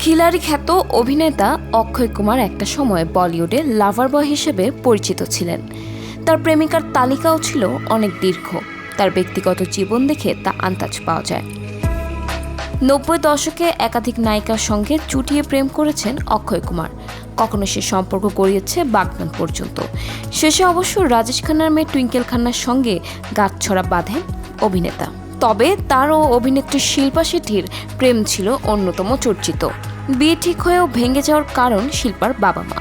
খিলাড়ি খ্যাত অভিনেতা অক্ষয় কুমার একটা সময় বলিউডে লাভার বয় হিসেবে পরিচিত ছিলেন। তার প্রেমিকার তালিকাও ছিল অনেক দীর্ঘ। তার ব্যক্তিগত জীবন দেখে তা আন্দাজ পাওয়া যায়। 90 দশকে একাধিক নায়িকার সঙ্গে চুটিয়ে প্রেম করেছেন অক্ষয় কুমার। কখনো সে সম্পর্ক গড়িয়েছে বাগদান পর্যন্ত। শেষে অবশ্য রাজেশ খান্নার মেয়ে টুইঙ্কেল খান্নার সঙ্গে গাঁটছড়া বাঁধেন অভিনেতা। তবে তার ও অভিনেত্রী শিল্পা শেঠির প্রেম ছিল অন্যতম চর্চিত। বিয়ে ঠিক হয়েও ভেঙে যাওয়ার কারণ শিল্পার বাবা মা।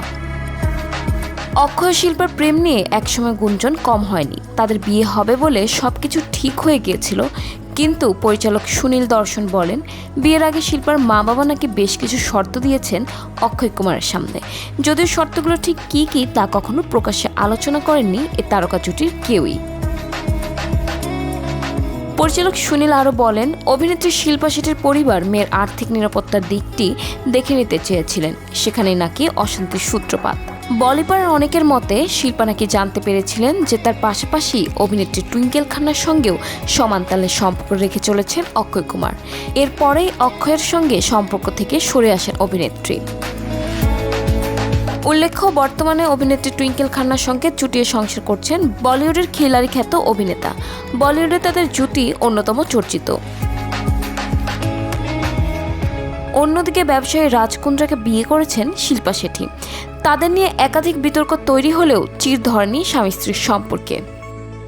অক্ষয় শিল্পার প্রেম নিয়ে একসময় গুঞ্জন কম হয়নি। তাদের বিয়ে হবে বলে সবকিছু ঠিক হয়ে গিয়েছিল, কিন্তু পরিচালক সুনীল দর্শন বলেন, বিয়ের আগে শিল্পার মা বাবা নাকি বেশ কিছু শর্ত দিয়েছেন অক্ষয় কুমারের সামনে। যদিও শর্তগুলো ঠিক কী কী তা কখনো প্রকাশ্যে আলোচনা করেননি এ তারকা জুটির কেউই। পরিচালক সুনীল আরও বলেন, অভিনেত্রী শিল্পা শেঠির পরিবার মেয়ের আর্থিক নিরাপত্তার দিকটি দেখে নিতে চেয়েছিলেন। সেখানেই নাকি অশান্তির সূত্রপাত। বলিপাড়ার অনেকের মতে শিল্পা নাকি জানতে পেরেছিলেন যে তার পাশাপাশি অভিনেত্রী টুইঙ্কেল খান্নার সঙ্গেও সমান তালে সম্পর্ক রেখে চলেছেন অক্ষয় কুমার। এরপরেই অক্ষয়ের সঙ্গে সম্পর্ক থেকে সরে আসেন অভিনেত্রী। উল্লেখ্য, বর্তমানে অভিনেত্রী টুইঙ্কেল খান্নার সঙ্গে চুটিয়ে সংসার করছেন বলিউডের খিলাড়ি খ্যাত অভিনেতা। বলিউডে তাদের জুটি অন্যতম চর্চিত। অন্যদিকে ব্যবসায়ী রাজ কুন্দ্রাকে বিয়ে করেছেন শিল্পা শেঠি। তাদের নিয়ে একাধিক বিতর্ক তৈরি হলেও চির ধরেনি স্বামী স্ত্রীর সম্পর্কে।